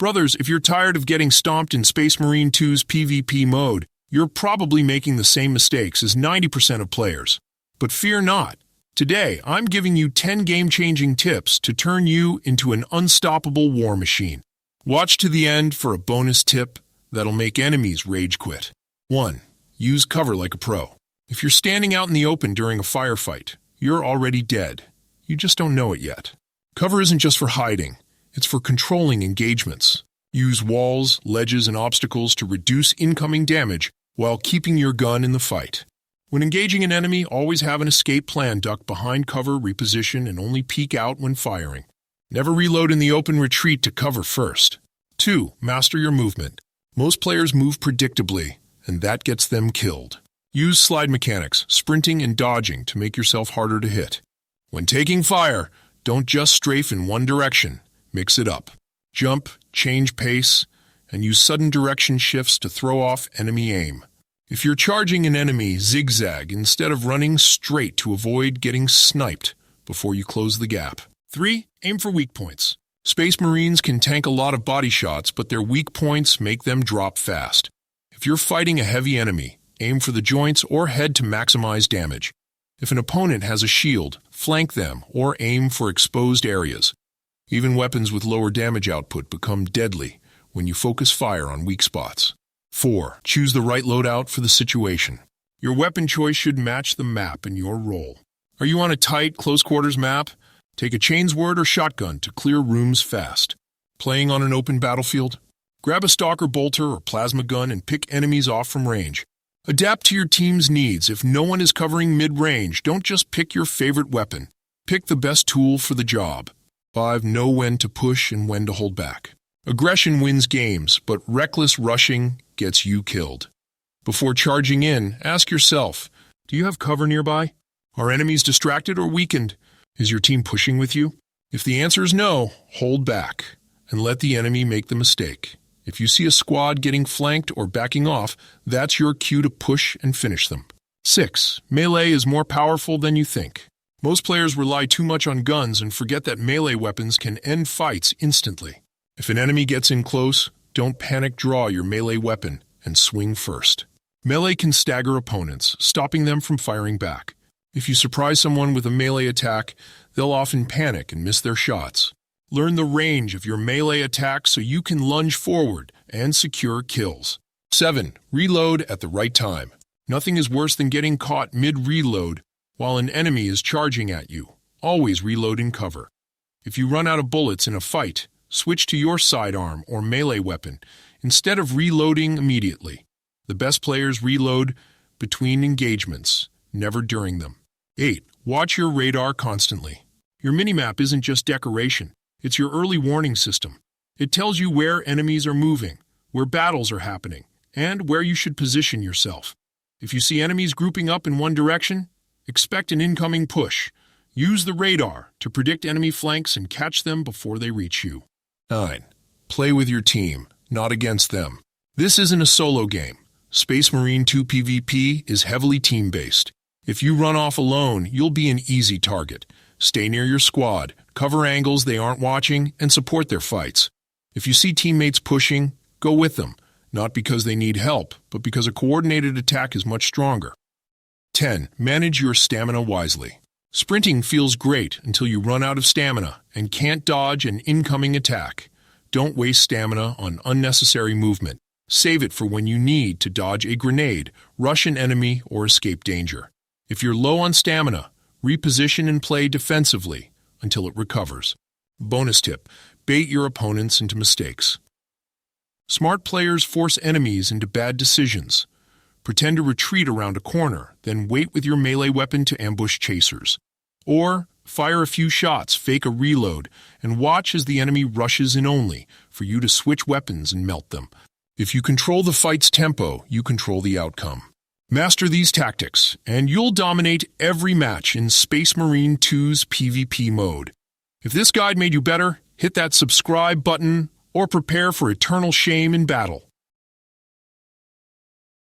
Brothers, if you're tired of getting stomped in Space Marine 2's PvP mode, you're probably making the same mistakes as 90% of players. But fear not. Today, I'm giving you 10 game-changing tips to turn you into an unstoppable war machine. Watch to the end for a bonus tip that'll make enemies rage quit. 1. Use cover like a pro. If you're standing out in the open during a firefight, you're already dead. You just don't know it yet. Cover isn't just for hiding. It's for controlling engagements. Use walls, ledges, and obstacles to reduce incoming damage while keeping your gun in the fight. When engaging an enemy, always have an escape plan. Duck behind cover, reposition, and only peek out when firing. Never reload in the open. Retreat to cover first. 2. Master your movement. Most players move predictably, and that gets them killed. Use slide mechanics, sprinting and dodging to make yourself harder to hit. When taking fire, don't just strafe in one direction. Mix it up. Jump, change pace, and use sudden direction shifts to throw off enemy aim. If you're charging an enemy, zigzag instead of running straight to avoid getting sniped before you close the gap. 3. Aim for weak points. Space Marines can tank a lot of body shots, but their weak points make them drop fast. If you're fighting a heavy enemy, aim for the joints or head to maximize damage. If an opponent has a shield, flank them or aim for exposed areas. Even weapons with lower damage output become deadly when you focus fire on weak spots. 4. Choose the right loadout for the situation. Your weapon choice should match the map and your role. Are you on a tight, close-quarters map? Take a chainsword or shotgun to clear rooms fast. Playing on an open battlefield? Grab a stalker bolter or plasma gun and pick enemies off from range. Adapt to your team's needs. If no one is covering mid-range, don't just pick your favorite weapon. Pick the best tool for the job. 5. Know when to push and when to hold back. Aggression wins games, but reckless rushing gets you killed. Before charging in, ask yourself, do you have cover nearby? Are enemies distracted or weakened? Is your team pushing with you? If the answer is no, hold back and let the enemy make the mistake. If you see a squad getting flanked or backing off, that's your cue to push and finish them. 6. Melee is more powerful than you think. Most players rely too much on guns and forget that melee weapons can end fights instantly. If an enemy gets in close, don't panic. Draw your melee weapon and swing first. Melee can stagger opponents, stopping them from firing back. If you surprise someone with a melee attack, they'll often panic and miss their shots. Learn the range of your melee attack so you can lunge forward and secure kills. 7. Reload at the right time. Nothing is worse than getting caught mid-reload while an enemy is charging at you. Always reload in cover. If you run out of bullets in a fight, switch to your sidearm or melee weapon instead of reloading immediately. The best players reload between engagements, never during them. 8. Watch your radar constantly. Your minimap isn't just decoration, it's your early warning system. It tells you where enemies are moving, where battles are happening, and where you should position yourself. If you see enemies grouping up in one direction, expect an incoming push. Use the radar to predict enemy flanks and catch them before they reach you. 9. Play with your team, not against them. This isn't a solo game. Space Marine 2 PvP is heavily team-based. If you run off alone, you'll be an easy target. Stay near your squad, cover angles they aren't watching, and support their fights. If you see teammates pushing, go with them, not because they need help, but because a coordinated attack is much stronger. 10. Manage your stamina wisely. Sprinting feels great until you run out of stamina and can't dodge an incoming attack. Don't waste stamina on unnecessary movement. Save it for when you need to dodge a grenade, rush an enemy, or escape danger. If you're low on stamina, reposition and play defensively until it recovers. Bonus tip: bait your opponents into mistakes. Smart players force enemies into bad decisions. Pretend to retreat around a corner, then wait with your melee weapon to ambush chasers. Or fire a few shots, fake a reload, and watch as the enemy rushes in only for you to switch weapons and melt them. If you control the fight's tempo, you control the outcome. Master these tactics, and you'll dominate every match in Space Marine 2's PvP mode. If this guide made you better, hit that subscribe button or prepare for eternal shame in battle.